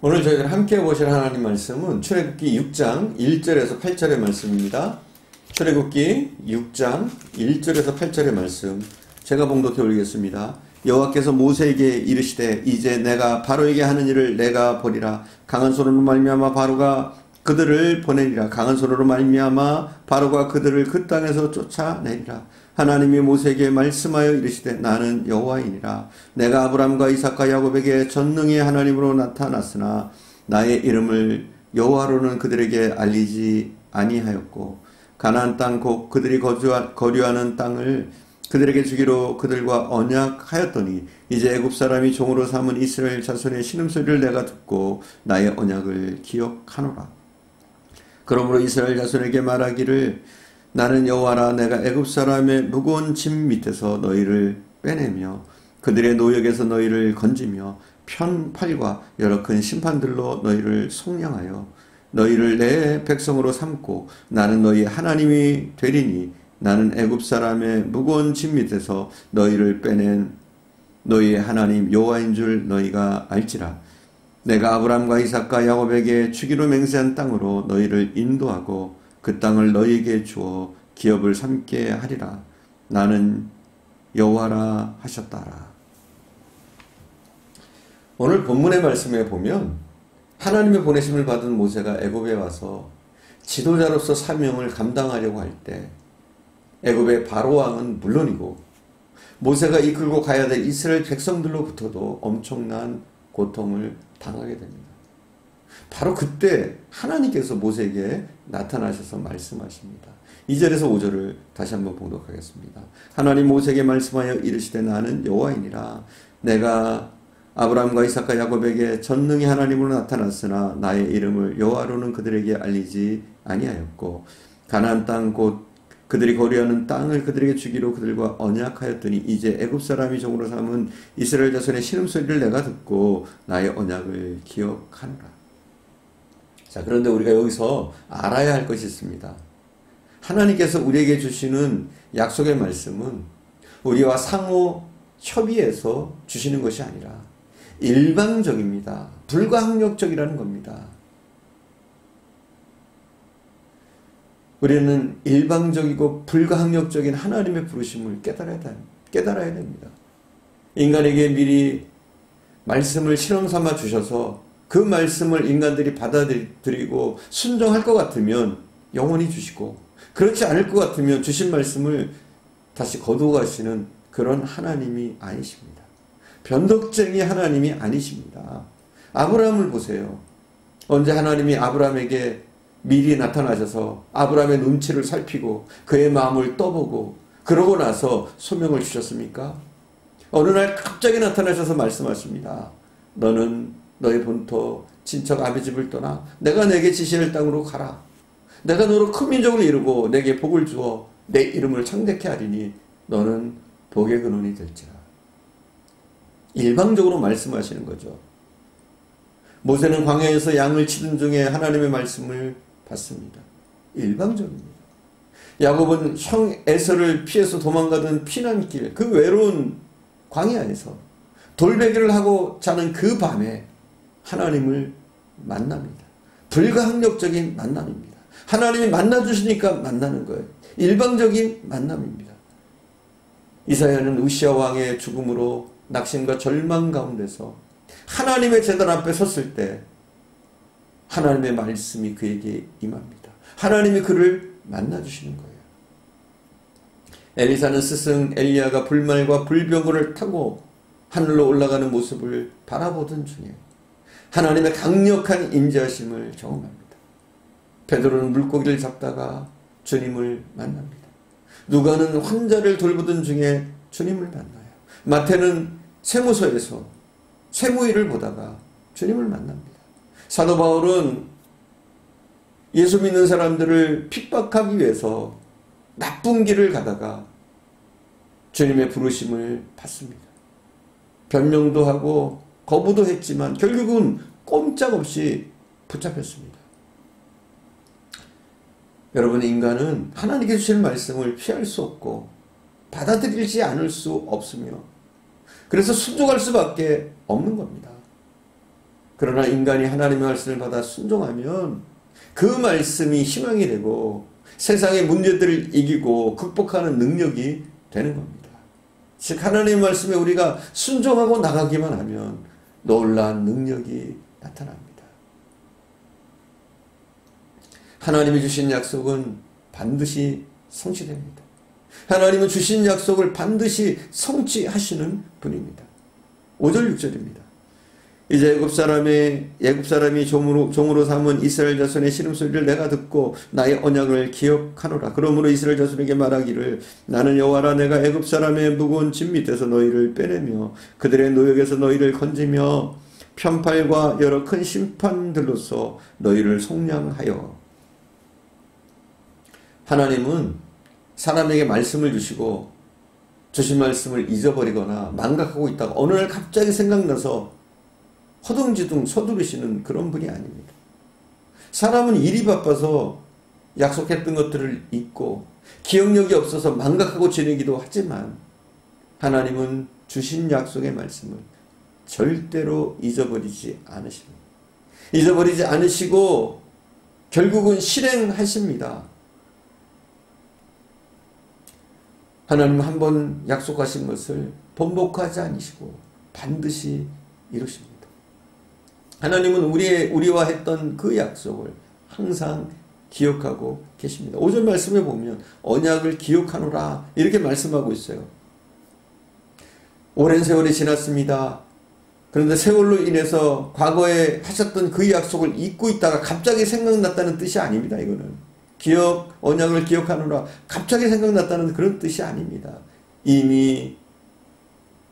오늘 저희들 함께 보실 하나님 말씀은 출애굽기 6장 1절에서 8절의 말씀입니다. 출애굽기 6장 1절에서 8절의 말씀 제가 봉독해 올리겠습니다. 여호와께서 모세에게 이르시되 이제 내가 바로에게 하는 일을 내가 보리라. 강한 손으로 말미암아 바로가 그들을 보내리라. 강한 손으로 말미암아 바로가 그들을 그 땅에서 쫓아내리라. 하나님이 모세에게 말씀하여 이르시되 나는 여호와이니라. 내가 아브람과 이삭과 야곱에게 전능히 하나님으로 나타났으나 나의 이름을 여호와로는 그들에게 알리지 아니하였고 가나안 땅 곧 그들이 거류하는 땅을 그들에게 주기로 그들과 언약하였더니 이제 애굽 사람이 종으로 삼은 이스라엘 자손의 신음소리를 내가 듣고 나의 언약을 기억하노라. 그러므로 이스라엘 자손에게 말하기를 나는 여호와라. 내가 애굽 사람의 무거운 짐 밑에서 너희를 빼내며 그들의 노역에서 너희를 건지며 편팔과 여러 큰 심판들로 너희를 속량하여 너희를 내 백성으로 삼고 나는 너희 하나님이 되리니 나는 애굽 사람의 무거운 짐 밑에서 너희를 빼낸 너희의 하나님 여호와인 줄 너희가 알지라. 내가 아브람과 이삭과 야곱에게 주기로 맹세한 땅으로 너희를 인도하고 그 땅을 너희에게 주어 기업을 삼게 하리라. 나는 여호와라 하셨다라. 오늘 본문의 말씀에 보면 하나님의 보내심을 받은 모세가 애굽에 와서 지도자로서 사명을 감당하려고 할 때 애굽의 바로 왕은 물론이고 모세가 이끌고 가야 될 이스라엘 백성들로부터도 엄청난 고통을 당하게 됩니다. 바로 그때 하나님께서 모세에게 나타나셔서 말씀하십니다. 2절에서 5절을 다시 한번 봉독하겠습니다. 하나님 모세에게 말씀하여 이르시되 나는 여호와이니라. 내가 아브람과 이삭과 야곱에게 전능히 하나님으로 나타났으나 나의 이름을 여호와로는 그들에게 알리지 아니하였고 가나안 땅 곧 그들이 거류하는 땅을 그들에게 주기로 그들과 언약하였더니 이제 애굽 사람이 종으로 삼은 이스라엘 자손의 신음소리를 내가 듣고 나의 언약을 기억하노라. 자, 그런데 우리가 여기서 알아야 할 것이 있습니다. 하나님께서 우리에게 주시는 약속의 말씀은 우리와 상호 협의해서 주시는 것이 아니라 일방적입니다. 불가항력적이라는 겁니다. 우리는 일방적이고 불가항력적인 하나님의 부르심을 깨달아야 됩니다. 인간에게 미리 말씀을 실험 삼아 주셔서 그 말씀을 인간들이 받아들이고 순종할 것 같으면 영원히 주시고 그렇지 않을 것 같으면 주신 말씀을 다시 거두어 가시는 그런 하나님이 아니십니다. 변덕쟁이 하나님이 아니십니다. 아브라함을 보세요. 언제 하나님이 아브라함에게 미리 나타나셔서 아브라함의 눈치를 살피고 그의 마음을 떠보고 그러고 나서 소명을 주셨습니까? 어느 날 갑자기 나타나셔서 말씀하십니다. 너는 너의 본토 친척 아비 집을 떠나 내가 내게 지시할 땅으로 가라. 내가 너로 큰 민족을 이루고 내게 복을 주어 내 이름을 창대케 하리니 너는 복의 근원이 될지라. 일방적으로 말씀하시는 거죠. 모세는 광야에서 양을 치던 중에 하나님의 말씀을 받습니다. 일방적입니다. 야곱은 형 에서를 피해서 도망가던 피난길 그 외로운 광야에서 돌베개를 하고 자는 그 밤에 하나님을 만납니다. 불가항력적인 만남입니다. 하나님이 만나주시니까 만나는 거예요. 일방적인 만남입니다. 이사야는 우시야 왕의 죽음으로 낙심과 절망 가운데서 하나님의 제단 앞에 섰을 때 하나님의 말씀이 그에게 임합니다. 하나님이 그를 만나주시는 거예요. 엘리사는 스승 엘리야가 불말과 불병거를 타고 하늘로 올라가는 모습을 바라보던 중에 하나님의 강력한 임재하심을 경험합니다. 베드로는 물고기를 잡다가 주님을 만납니다. 누가는 환자를 돌보던 중에 주님을 만나요. 마태는 세무서에서 세무일을 보다가 주님을 만납니다. 사도 바울은 예수 믿는 사람들을 핍박하기 위해서 나쁜 길을 가다가 주님의 부르심을 받습니다. 변명도 하고 거부도 했지만 결국은 꼼짝없이 붙잡혔습니다. 여러분, 인간은 하나님께 주신 말씀을 피할 수 없고 받아들이지 않을 수 없으며 그래서 순종할 수밖에 없는 겁니다. 그러나 인간이 하나님의 말씀을 받아 순종하면 그 말씀이 희망이 되고 세상의 문제들을 이기고 극복하는 능력이 되는 겁니다. 즉 하나님의 말씀에 우리가 순종하고 나가기만 하면 놀라운 능력이 나타납니다. 하나님이 주신 약속은 반드시 성취됩니다. 하나님은 주신 약속을 반드시 성취하시는 분입니다. 5절 6절입니다. 이제 애굽 사람이 종으로 삼은 이스라엘 자손의 신음소리를 내가 듣고 나의 언약을 기억하노라. 그러므로 이스라엘 자손에게 말하기를 나는 여호와라. 내가 애굽 사람의 무거운 짐 밑에서 너희를 빼내며 그들의 노역에서 너희를 건지며 편팔과 여러 큰 심판들로서 너희를 속량하여. 하나님은 사람에게 말씀을 주시고 주신 말씀을 잊어버리거나 망각하고 있다가 어느 날 갑자기 생각나서 허둥지둥 서두르시는 그런 분이 아닙니다. 사람은 일이 바빠서 약속했던 것들을 잊고 기억력이 없어서 망각하고 지내기도 하지만 하나님은 주신 약속의 말씀을 절대로 잊어버리지 않으십니다. 잊어버리지 않으시고 결국은 실행하십니다. 하나님은 한번 약속하신 것을 번복하지 않으시고 반드시 이루십니다. 하나님은 우리와 했던 그 약속을 항상 기억하고 계십니다. 5절 말씀에 보면 언약을 기억하노라 이렇게 말씀하고 있어요. 오랜 세월이 지났습니다. 그런데 세월로 인해서 과거에 하셨던 그 약속을 잊고 있다가 갑자기 생각났다는 뜻이 아닙니다. 이거는 언약을 기억하노라 갑자기 생각났다는 그런 뜻이 아닙니다. 이미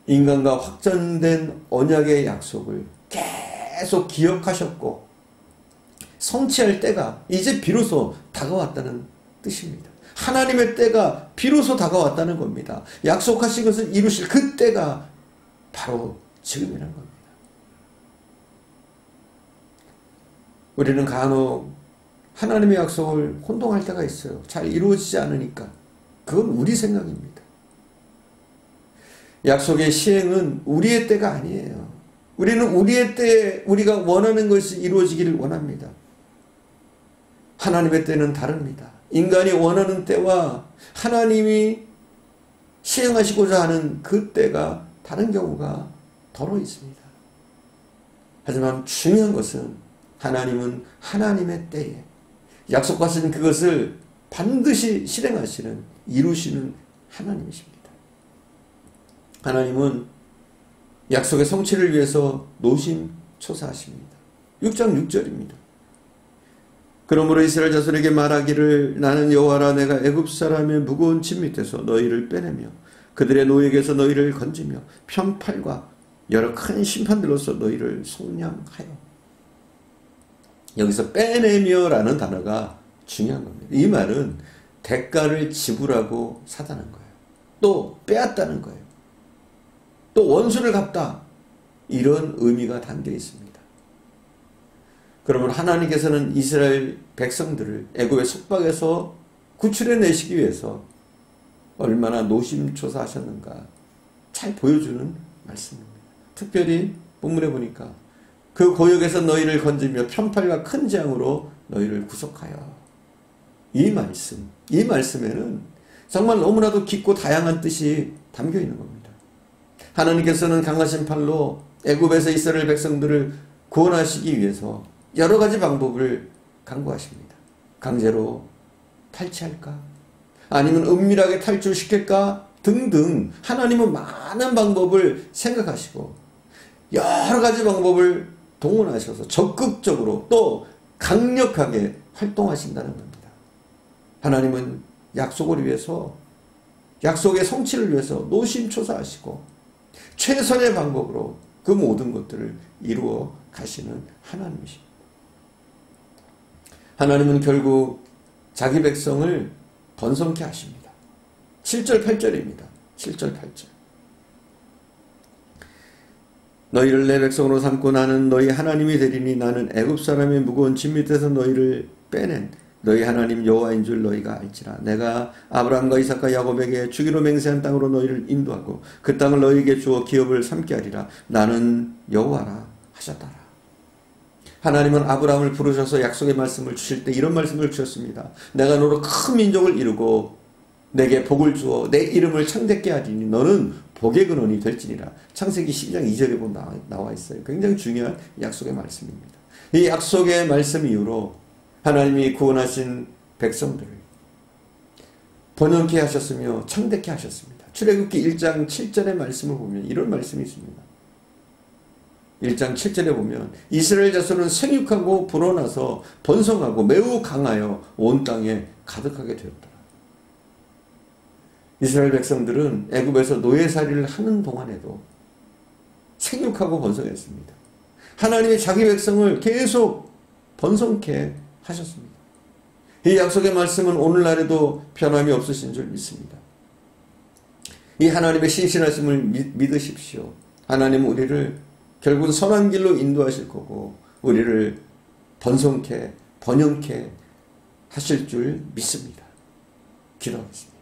인간과 확정된 언약의 약속을 계속 기억하셨고 성취할 때가 이제 비로소 다가왔다는 뜻입니다. 하나님의 때가 비로소 다가왔다는 겁니다. 약속하신 것을 이루실 그 때가 바로 지금이라는 겁니다. 우리는 간혹 하나님의 약속을 혼동할 때가 있어요. 잘 이루어지지 않으니까. 그건 우리 생각입니다. 약속의 시행은 우리의 때가 아니에요. 우리는 우리의 때에 우리가 원하는 것이 이루어지기를 원합니다. 하나님의 때는 다릅니다. 인간이 원하는 때와 하나님이 시행하시고자 하는 그 때가 다른 경우가 더러 있습니다. 하지만 중요한 것은 하나님은 하나님의 때에 약속하신 그것을 반드시 실행하시는 이루시는 하나님이십니다. 하나님은 약속의 성취를 위해서 노심초사하십니다. 6장 6절입니다. 그러므로 이스라엘 자손에게 말하기를 나는 여호와라. 내가 애굽 사람의 무거운 짐 밑에서 너희를 빼내며 그들의 노역에서 너희를 건지며 편팔과 여러 큰 심판들로서 너희를 속량하여. 여기서 빼내며 라는 단어가 중요한 겁니다. 이 말은 대가를 지불하고 사다는 거예요. 또 빼앗다는 거예요. 또 원수를 갚다. 이런 의미가 담겨 있습니다. 그러면 하나님께서는 이스라엘 백성들을 애굽의 속박에서 구출해내시기 위해서 얼마나 노심초사하셨는가 잘 보여주는 말씀입니다. 특별히 본문에 보니까 그 고역에서 너희를 건지며 편팔과 큰 재앙으로 너희를 구속하여. 이 말씀에는 정말 너무나도 깊고 다양한 뜻이 담겨 있는 겁니다. 하나님께서는 강하신 팔로 애굽에서 이스라엘 백성들을 구원하시기 위해서 여러 가지 방법을 강구하십니다. 강제로 탈취할까? 아니면 은밀하게 탈출시킬까? 등등 하나님은 많은 방법을 생각하시고 여러 가지 방법을 동원하셔서 적극적으로 또 강력하게 활동하신다는 겁니다. 하나님은 약속을 위해서 약속의 성취를 위해서 노심초사하시고 최선의 방법으로 그 모든 것들을 이루어 가시는 하나님이십니다. 하나님은 결국 자기 백성을 번성케 하십니다. 7절 8절입니다. 7절 8절. 너희를 내 백성으로 삼고 나는 너희 하나님이 되리니 나는 애굽 사람의 무거운 짐 밑에서 너희를 빼낸 너희 하나님 여호와인 줄 너희가 알지라. 내가 아브라함과 이삭과 야곱에게 주기로 맹세한 땅으로 너희를 인도하고 그 땅을 너희에게 주어 기업을 삼게 하리라. 나는 여호와라 하셨더라. 하나님은 아브라함을 부르셔서 약속의 말씀을 주실 때 이런 말씀을 주셨습니다. 내가 너로 큰 민족을 이루고 내게 복을 주어 내 이름을 창대케 하리니 너는 복의 근원이 될지니라. 창세기 12장 2절에 보면 나와 있어요. 굉장히 중요한 약속의 말씀입니다. 이 약속의 말씀 이후로 하나님이 구원하신 백성들을 번영케 하셨으며 창대케 하셨습니다. 출애굽기 1장 7절의 말씀을 보면 이런 말씀이 있습니다. 1장 7절에 보면 이스라엘 자손은 생육하고 불어나서 번성하고 매우 강하여 온 땅에 가득하게 되었더라. 이스라엘 백성들은 애굽에서 노예살이를 하는 동안에도 생육하고 번성했습니다. 하나님이 자기 백성을 계속 번성케 하셨습니다. 이 약속의 말씀은 오늘날에도 변함이 없으신 줄 믿습니다. 이 하나님의 신실하심을 믿으십시오. 하나님은 우리를 결국은 선한 길로 인도하실 거고 우리를 번성케 번영케 하실 줄 믿습니다. 기도하겠습니다.